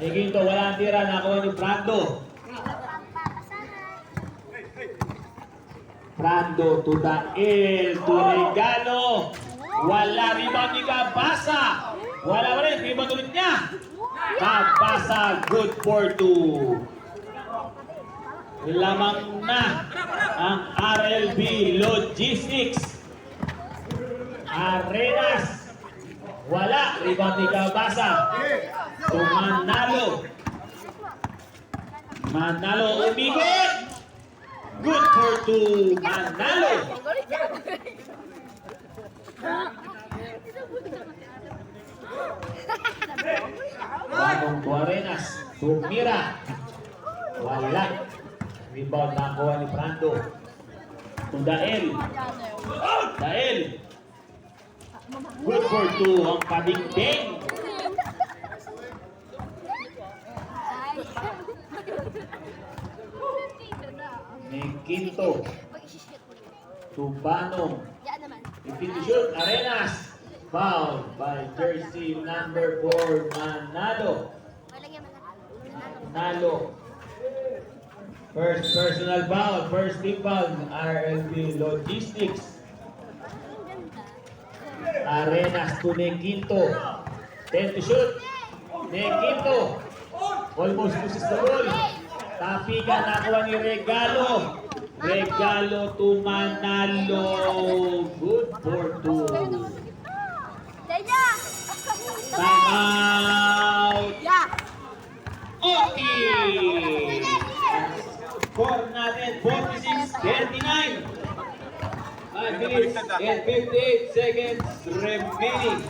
Higito, walang tira. Nakuha ni Brando. Brando to the L. To Regalo. Wala. Rebound ni Kabasa. Wala rin. Rebound ulit niya. Kabasa. Good for 2. Lamang na ang RLB Logistics. Arenas. Wala. Rebound ni Kabasa. So Manalo. Manalo umikot. Good for 2. Manalo. Bagong to Arenas. Tumira. Wala. Rebound nakuha ni Brando. Kung Dael. Dael. Good for 2 ang padingding. Ni Quinto. Tubanong. Shoot. Arenas. Foul by jersey number 4 Manalo. Manalo. First personal foul, first team foul, RLB Logistics. Arenas to Nequinto. 10 to shoot. Nequinto. Almost pushes the ball. Tapikan nakuha ni Regalo. Regalo to Manalo. Good for 2. Time out. Okay. Score natin 46-39. 5 minutes and 58 seconds remaining.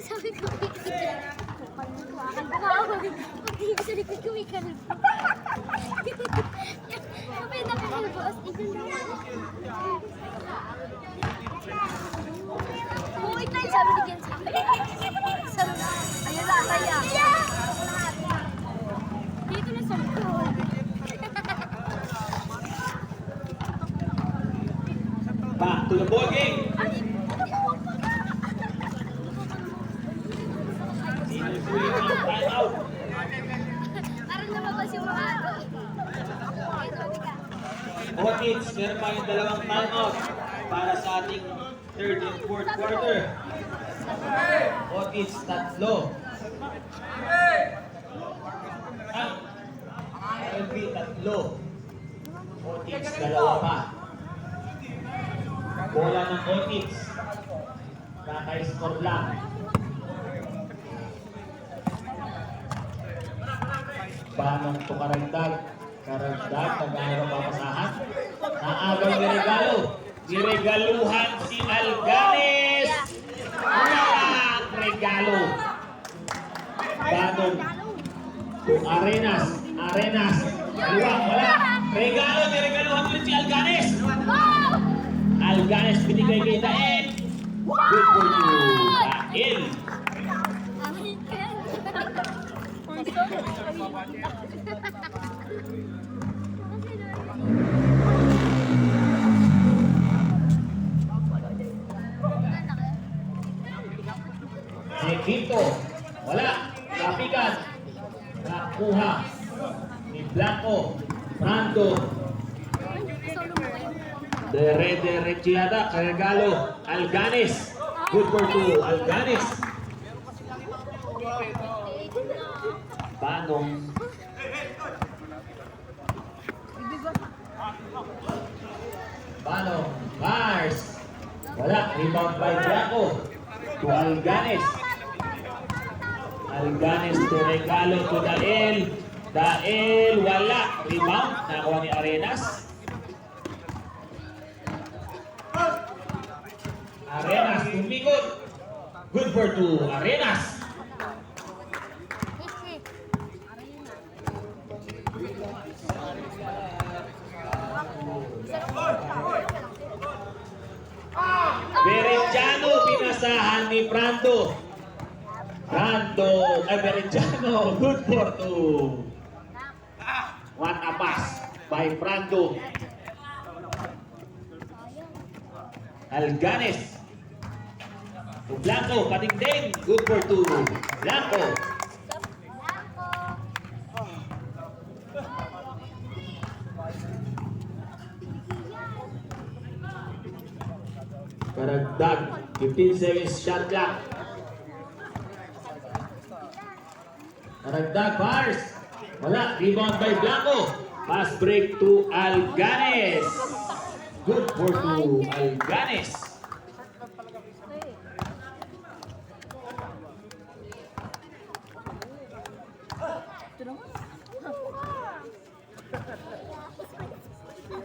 Sabi ko, hindi ko sa likod ko may kalbo. Sabi na kalbo, as isan na. Wait lang, sabi ni Ken sa akin. Ayun na, kaya. Dito na sa likod. Back to the ball game. Time out. Parang lumabas yung mga ano. Hotits, meron pa yung dalawang time out para sa ating third and fourth quarter. Hotits, tatlo. LB, tatlo. Hotits, dalawa pa. Bola ng Hotits. Kaka-score lang. Banong to Karagdag. Karagdag, nag-aarap papasahan. Naagaw ni Regalo. Niregaluhan si Alganes. Walang Regalo. Banong to Arenas. Arenas. Iwang, wala. Regalo, niregaluhan ulit si Alganes. Alganes binigay kay Dael. Good for you, Dael. Nequinto, wala. Tapikan. Nakuha ni Blanco. Brando. Dere-derecho yata. Regalo. Alganes. Good for 2. Alganes. Banong. Banong. Mars. Wala. Rebound by Blanco. To Alganes. Alganes to Regalo to Dael. Dael. Wala. Rebound. Nakuha ni Arenas. Arenas. Tumikot. Good for 2. Arenas. Berejano, pinasahan ni Brando. Berejano, good for 2. What a pass by Brando. Alganes. To Blanco, patingting. Good for 2. Blanco. Karagdag. 15 seconds shot clock. Karagdag, Bars. Wala. Rebound by Blanco. Pass break to Alganes. Good for 2. Alganes.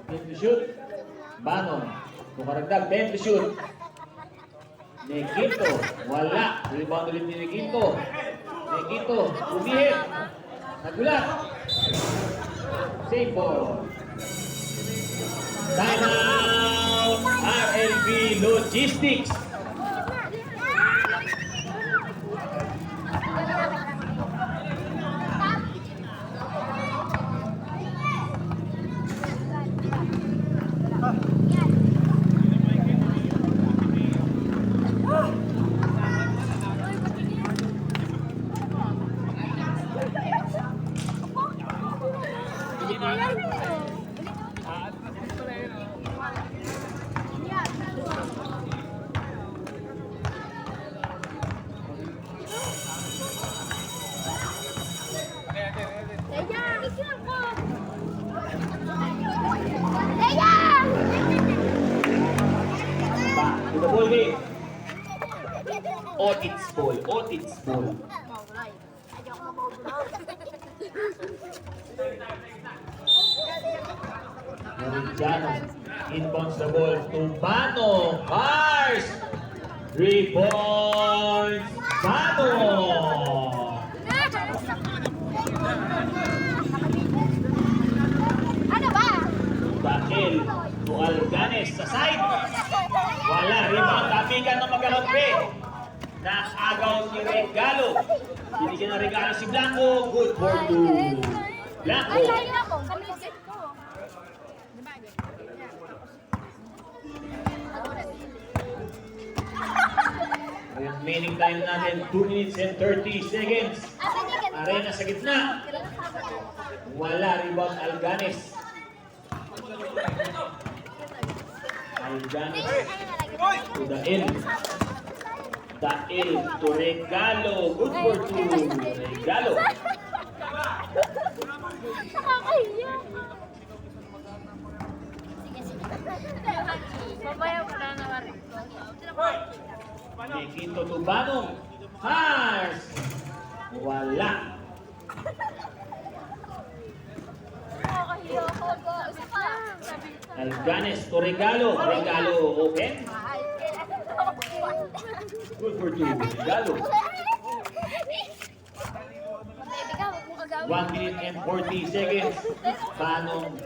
Time to shoot. Banon. Kung karagdag, 10 to shoot. Nekito. Wala. Rebound ulit ni Nekito. Nekito. Umihit. Nagulat. Save ball. Timeout. RLB Logistics. Back to the ball game. Otits ball. Otits ball. Meridiano. Inbounds the ball to Bano. Mars. 3 points. Bano. Ano ba? Bakil to Alganes sa side. Wala. Rebound. Tapikan ng magkakampi. Nakagaw si Regalo. Binigyan ng regalo si Blanco. Good for 2. Blanco. Ay, layo ako. Kamisit ko. Remaining time natin 2 minutes and 30 seconds. Arena sa gitna. Wala. Rebound Alganes. Alganes to the end. Dael to Regalo. Good for 2. Regalo. Nakakahiya ka. Sige, sige. Mamaya ko na naman. Nekito to Banong. Mars. Wala. Nakakahiya ko. Isa pa. Alganes to Regalo. Regalo open. Good for 2. Regalo. Baby ka, huwag mo kagawin. 1 minute and 40 seconds. Banong.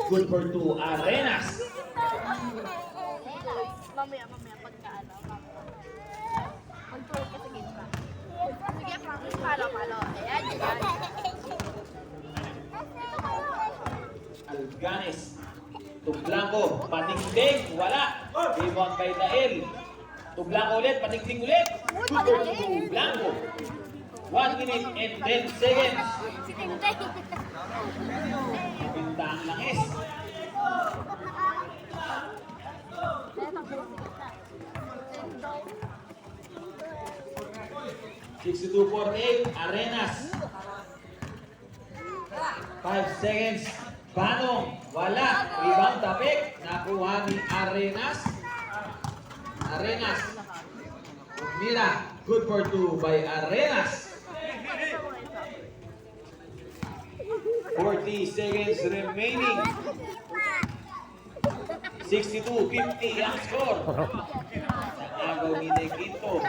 Good for 2. Arenas. Mamaya, pagka ano. Mag-throw ka sa gitna. Sige, promise, palo. Ayan, yan. Alganes to Blanco. Patingting. Wala. Rebound by Dael. To Blanco ulit. Patingting ulit. Good for 2. Blanco. 1 minute and 10 seconds. Si Tinday. Pinta ang langis. 62-48. Arenas. 5 seconds. Banong. Wala. Rebound tapik. Nakuha ni Arenas. Arenas. Mira. Good for 2 by Arenas. 40 seconds remaining. 62-50 ang score. Agaw ni Quinto.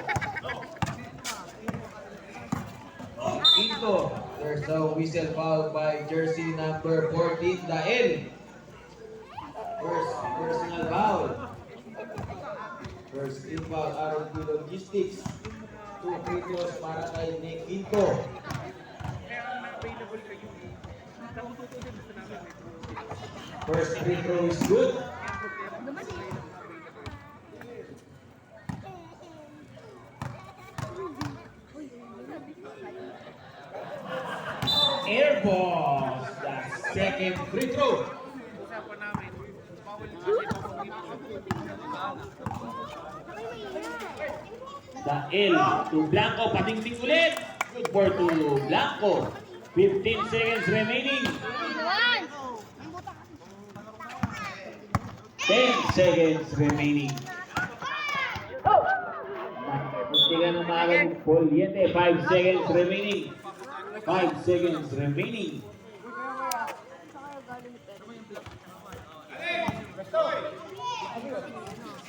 Quinto. There's a whistle foul by jersey number 14, Dael. First personal foul. First team foul, RLB Logistics. 2 free throws para kay Nick Quinto. First free throw is good. second free throw. Dael to Blanco, patingting ulit. Good for to Blanco. 15 seconds remaining. 10 seconds remaining. Munti ka na maagad Poliente. 5 seconds remaining. 5 seconds remaining.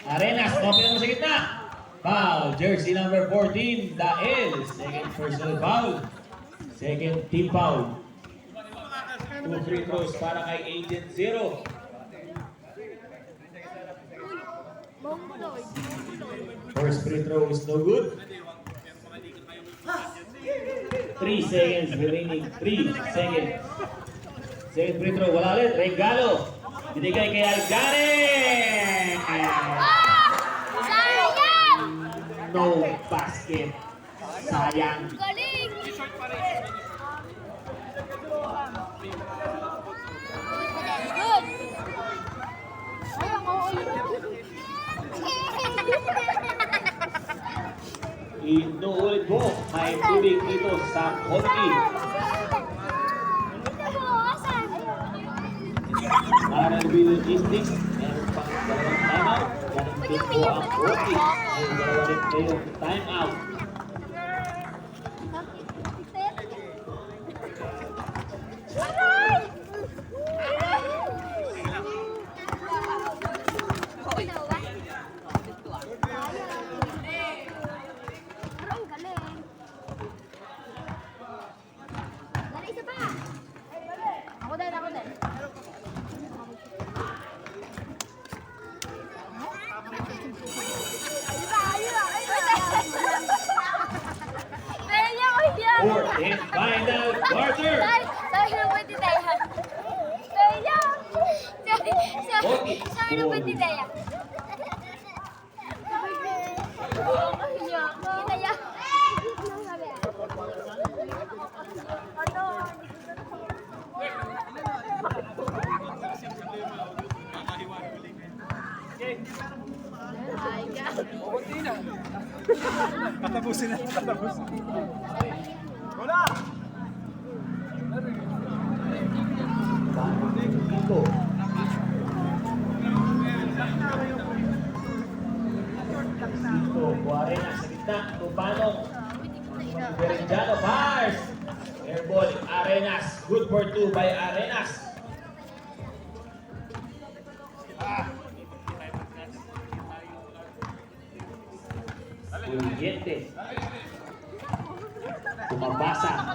Arenas, open mo sa gitna. Foul, jersey number 14, Dael. Second personal foul. Second team foul. 2 free throws para kay Agent Zero. First free throw is no good. 3 seconds remaining. 3 seconds. Second free throw, wala ulit. Regalo. Binigay kay Algare. Sayang! No basket. Sayang. Galing! Good! Sayang, oo. Inuulit mo. May tubig dito sa hockey. RLB Logistics. Meron pang dalawang timeout. Ganun din po ang hockey. May dalawa rin kayong timeout. Ako din. Fourth and final quarter. Sabi ng patitaya. Sabi ng patitaya. Patitaya. Tatapusin na. Wala! Dito. Dito, Buare na sa gitna. Tupanong. Veridiano Bars. Airball, Arenas. Good for 2 by Arenas. Puliente. Tumabasa.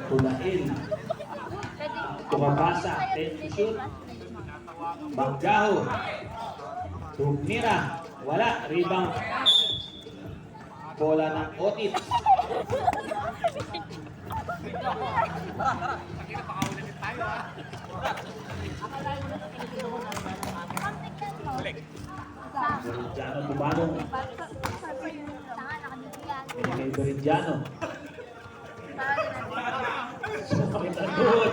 Tulain. Tumabasa. 10 to shoot. Banggaho. Tumira. Wala. Rebound. Bola ng Otit. Veridiano Tubanong. Kay Veridiano. Sumakit ang tuhod.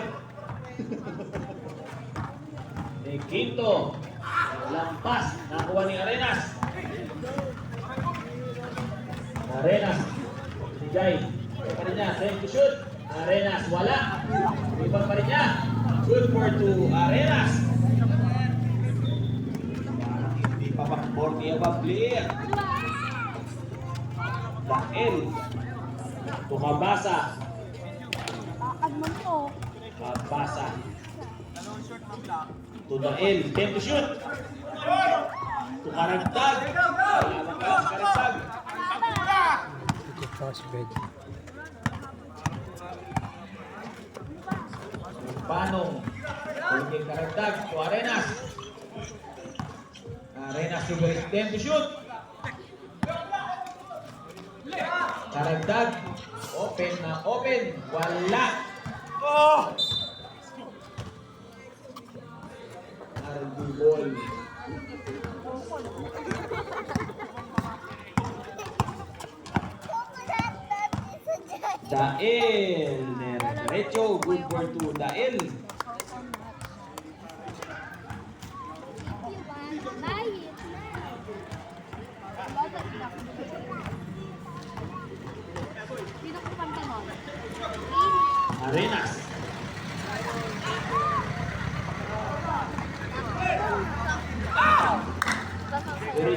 Ni Quinto. Lampas. Nakuha ni Arenas. Arenas. Si Jai. Kaya pa rin niya. Same to shoot. Arenas. Wala. Rebound pa rin niya. Good for 2. Arenas. Hindi pa pa 40 above player. Dael. Tumabasa. Mabasa. Tudael. 10 to shoot. Tukaragtag. Kailangan ka sa karagtag. Panong. Tuliging karagtag. To Arenas. Arenas to 10 to shoot. Karagtag. Open na open. Wala. Oh! RB ball. Dael. Derecho. Good for 2. Dael.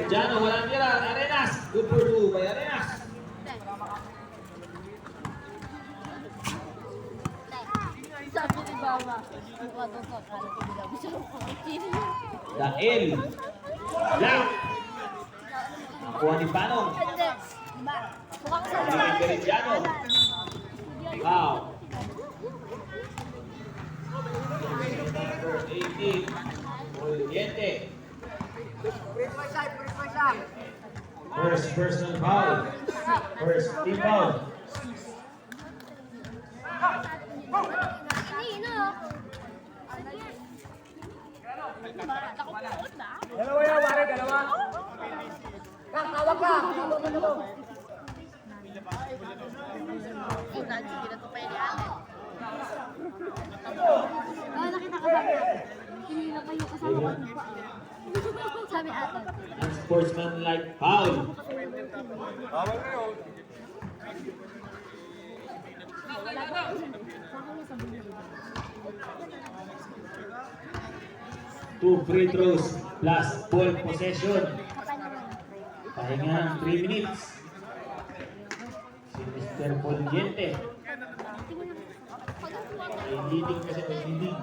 Meridiano, walang tira. Arenas. Good for 2 by Arenas. Sabi ni Mama, mukha daw ka, kala ko bilang gusto ko kini. Dael. Black. Nakuha ni Panong. Hindi. Ba? Mukha ko sa Ano yung Meridiano? Wow. Number 18. Oriente. First personal foul. First team foul. Ini, no? Dalawa yan, pare, dalawa. Tawag ka! Nakita ka ba? Hindi na kayo kasama ko. Sabi ata. Unsportsmanlike foul. Bawal na yun. Two free throws plus ball possession. Pahinga ng 3 minutes. Si Mr. Poliente. Ay leading kasi may leading.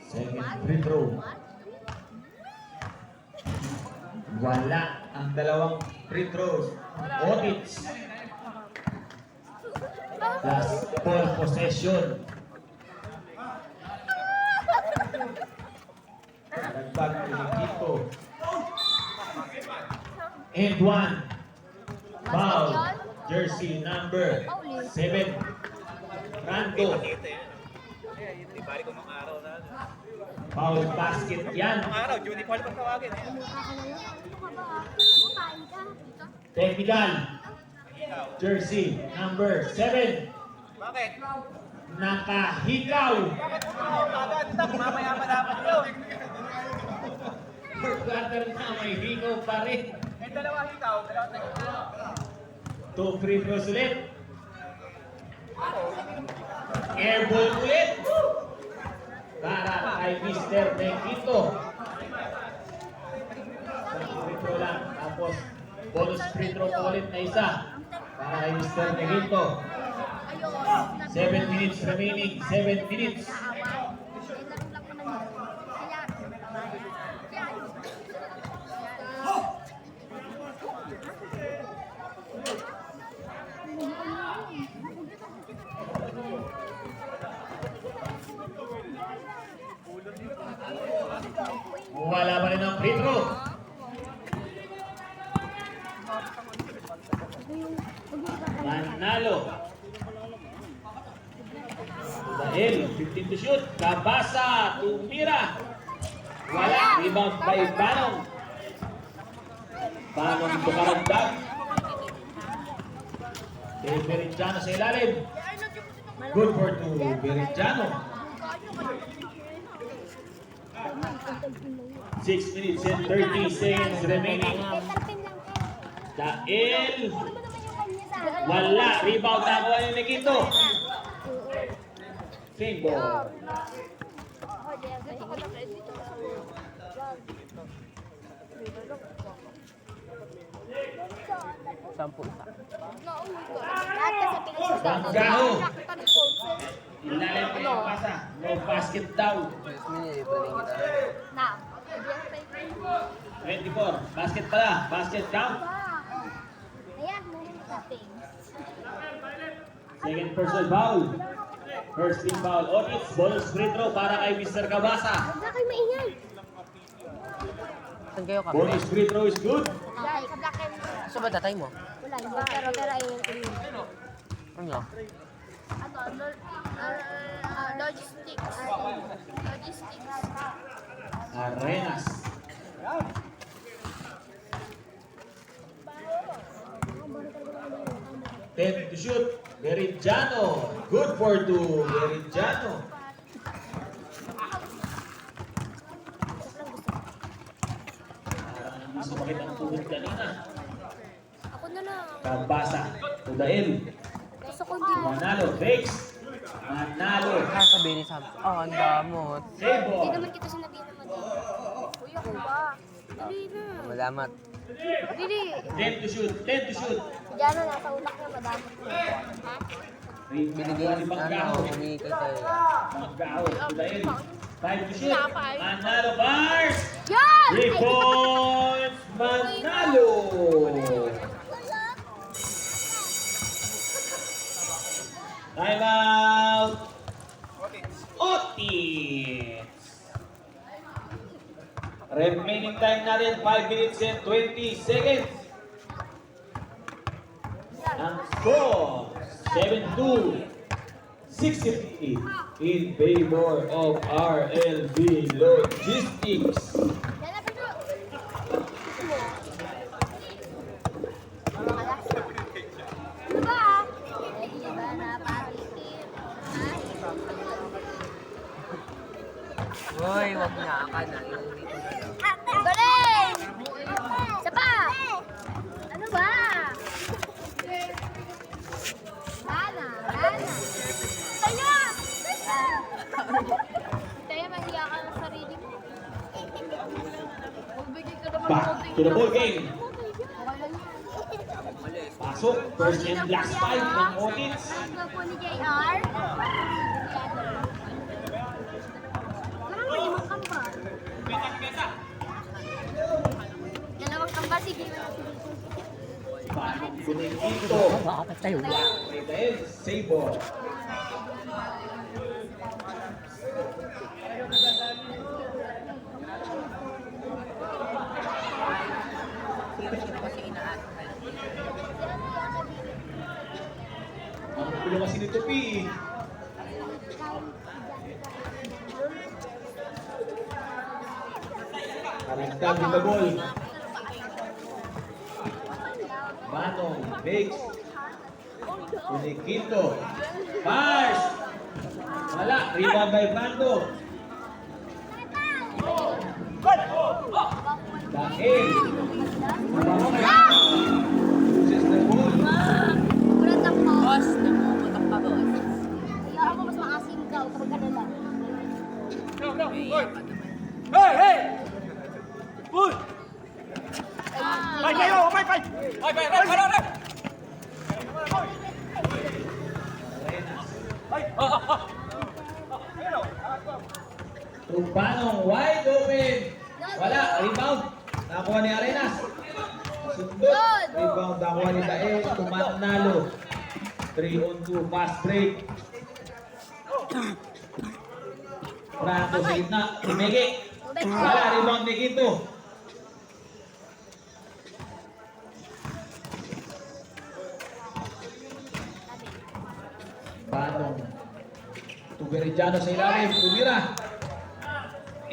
Second free throw. Wala ang dalawang free throws. Otits. Plus ball possession. Nagbago ng dito. And one. Foul. Jersey number 7. Rando. Foul basket yan. Araw, Judy Paul pag tawagin. Technical. Jersey number 7. Bakit? Nakahikaw. Maganda, mamaya pa dapat yun. Quarter na may hikaw pa rin. May dalawa hikaw, dalawa tayo. 2 free throws ulit. Airball ulit. Para kay Mr. Mequito. Isang free throw lang. Tapos bonus free throw pa ulit na isa. Para kay Mr. Mequito. 7 minutes remaining. 7 minutes. Wala pa rin ang free throw. Manalo. Dahil 15 to shoot. Kabasa. Tumira. Wala. Rebound by Panong. Panong tukaragdag. Kay Meridiano sa ilalim. Good for 2. Meridiano. 6 minutes and 30 seconds remaining. Dahil wala. Rebound na ako ni Nikito. Same ball. Banggaho. Ilalim ko yung pasa. No basket daw. 24. Basket pala. Basket count. Second personal foul. First team foul. Otits. Bonus free throw para kay Mr. Kabasa. Huwag kayo maingay. Saan kayo kami? Bonus free throw is good. Saan ba tatay mo? Wala, iba. Pero ayun ko yun. Ano? Logistics. Arenas. Ten to shoot. Meridiano. Good for 2. Meridiano. Sumakit ang tuhod kanina. Ako na lang. Kabasa. To the end. Gusto ko din. Manalo. Fakes. Manalo. Sasabihin ni Sam. Oh, ang damot. Save Hindi ball. naman kita sinabihan na madali. Uy, ako ba? Dali na. Malamat. Dali. 10 to shoot. 10 to shoot. Diyan na, nasa utak niya madami. Ha? Binigay Ni ng Panggaho. humihikay tayo. Panggaho. To the end. 5 to shoot. Manalo. Bars. Yan! 3 points. Manalo. Time out. Otis. Remaining time natin 5 minutes and 20 seconds. Ang score 7-2, 63 in favor of RLB Logistics. Yan na, Pedro. Ano ba? Ay, iba na patikip. Uy, wag na ka na. Yung dito na lang. Galing! Isa pa! Ano ba? Lana! Taya! Taya, mahiya ka ng sarili mo. Magbigay ka naman Back to the ball game. Okay lang yan. Pasok, first and last 5 ng Otis. Ano po ni JR? Parang may limang kambal. Dalawang kambal, sige mo na. Pasok, Kuningito. Makapatayo. Dahil, save ball. Ang kulo kasi nito, P. Karagdag yung ball. Manong, Biggs. Kuningito. Mars! Wala, rebound by Bando. Dahil. Loses the ball. Kulat lang po. Boss, namumutok ka, boss. Ayaw ako mas maasim ka. Kapag ka na lang. Hey, hey! Pull! Fight kayo! Fight, fight! Fight, fight, fight! Fight! Tupanong wide open. Wala, rebound. Nakuha ni Arenas. Sundot. Rebound nakuha ni Dael. Tumanalo. 3-on-2 fast break. Prato sa gitna. Migi. Wala, rebound ni Quinto. Panong. Tuberigiano sa ilalim. Tumira.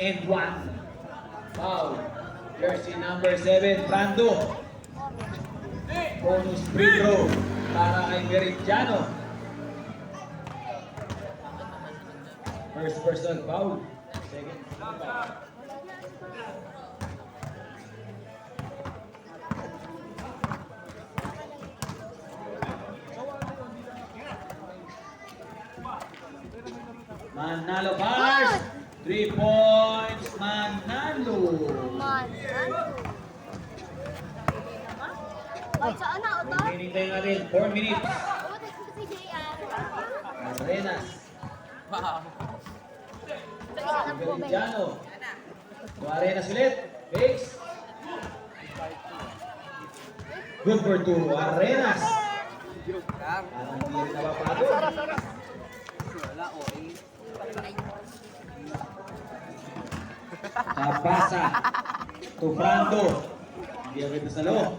And 1. Foul. Jersey number 7, Brando. Bonus free throw para kay Meridiano. First personal foul. Second foul. Manalo bars. 3 points. Manalo. Man. Ay, saan na? Ito? Remaining time natin 4 minutes. Si JR. Arenas. Meridiano. Arenas ulit. Biggs. Good for 2. Arenas. Parang hindi rin napapago. Kabasa. Tubrando. Hindi agad na sa loob.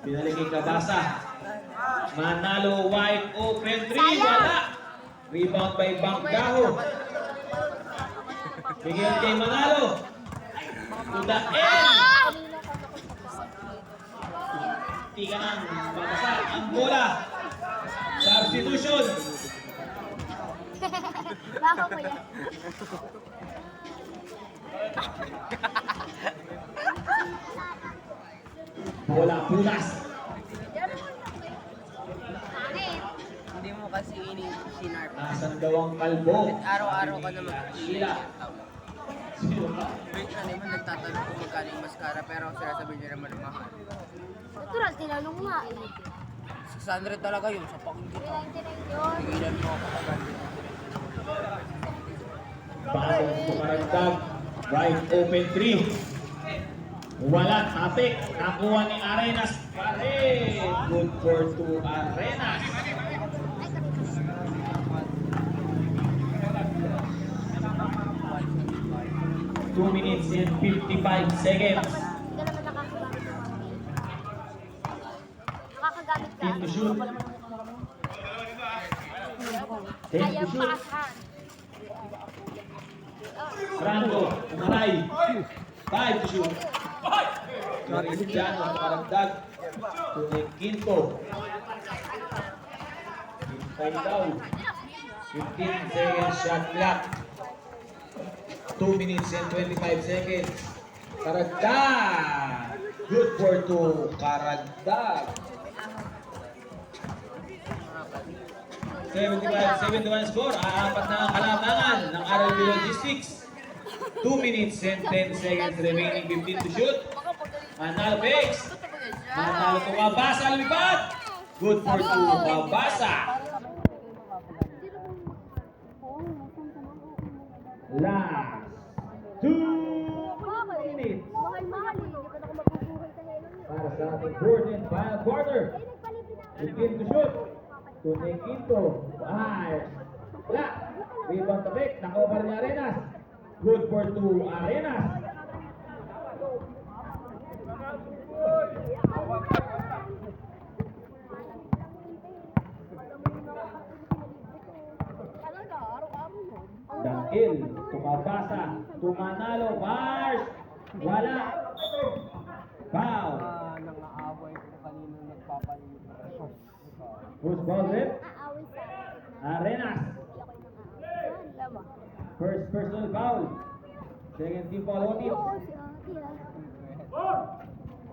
Binalik kay Kabasa. Manalo wide open 3. Wala. Rebound by Banggaho. Bigyan kay Manalo. To the end. Hindi ka nang babasa ang bola. Substitution. Baka ko yan. Bola punas. Hindi mo kasi sinarp. Nasaan daw ang kalbo? Araw-araw ka naman. Sheila. Sino ba? Wait, siya naman nagtatanong kung magkano yung mascara pero sinasabi niya naman mahal. Natural, tinanong nga eh. 600 talaga yun sa pakinggan. 399 yun. Tigilan mo ako agad. Bagong kumaragdag. Right open 3. Wala, tapik. Nakuha ni Arenas. Pare. Good for 2 Arenas. 2 minutes and 55 seconds. Hindi ka naman nakakagamit ng mga game. Nakakagamit ka. Team to shoot. Team Kaya to shoot. pasan. Franco, umaray. 5 to shoot. Cristiano, karagdag. Tuning Quinto. Hintay daw. 15 seconds shot clock. 2 minutes and 25 seconds. Karagdag. Good for 2. Karagdag. 75-71 score. Apat na ang kalamangan ng RLB Logistics. 2 minutes and 10 seconds remaining. 15 to shoot. Manalo fakes. Manalo tumabasa. Lumipad. Good for 2. Mabasa. Last 2 minutes. Mahal-mahal eh. Hindi pa na ako magbubuhay sa helo niyo. Para sa ating fourth and final quarter. 15 to shoot. Tuning Quinto. Fires. Wala. Rebound tapik. Nakover ni Arenas. Good for 2 Arenas. Talaga, araw-araw yun. Dangkil. Tumabasa. Tumanalo. Fires. Wala. Foul. Nangaaway ko kanina nagpapalit. Who's ball rip? Aaway sa akin. Arenas. Saan? Lama. First personal foul. Second team foul on it. Oo, si Ate ah.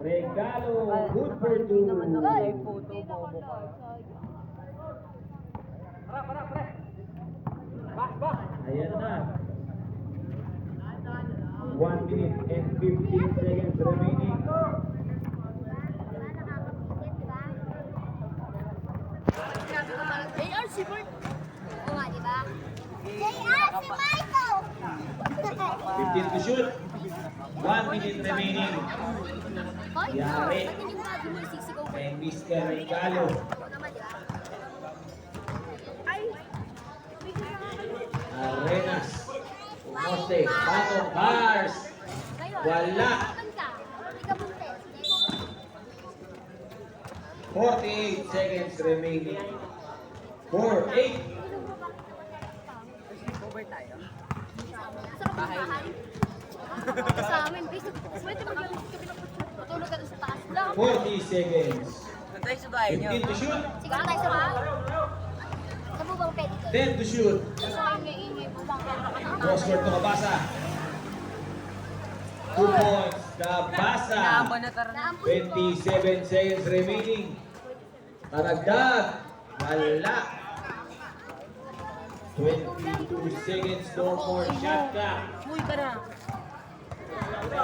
Regalo. Good for 2. Ay! Photo, bobo ka. Ayan na. 1 minute and 15 seconds remaining. JR, si Bert. Oo nga, di ba? JR, si Michael! 15 to shoot. 1 minute remaining. Hoy, Yari. ba't hindi mo nga di mo isisigaw ko? Kay Mr. Regalo. Ito naman, di ba? Ay! Arenas. Umoste. Patong bars. Ngayon, Wala. kapan ka? Hindi ka buntes. 48 seconds remaining. 4-8. Over tayo. Sarap ang bahay. Sa amin, please. Pwede mag-yung tutulog ka doon sa taas lang. 40 seconds. Saan tayo sa bahay niyo? 15 to shoot. Sige tayo sa bahay. Sa bubang pwede doon. 10 to shoot. Sa ingay-ingay, bubang pwede. Cross court to Kabasa. 2 points. Kabasa. Naamba na tara na. Naampoy ko. 27 seconds remaining. Karagdag. Wala. 22 seconds. No more shot clock. Uy ka na. 15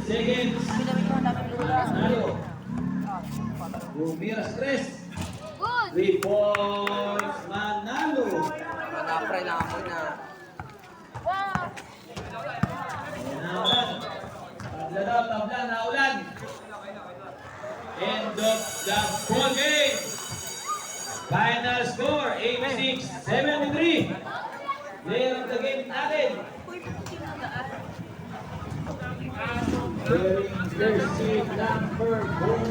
seconds. Dami mo, dami mo. Nalo. Rumira stress. Good! 3 points. Manalo. Mag-apray na ako na. Wow! Naulan. Tabla daw, tabla, naulan. End of the ball game. Final score, 86-73. Player of the game natin. Wearing jersey number 4.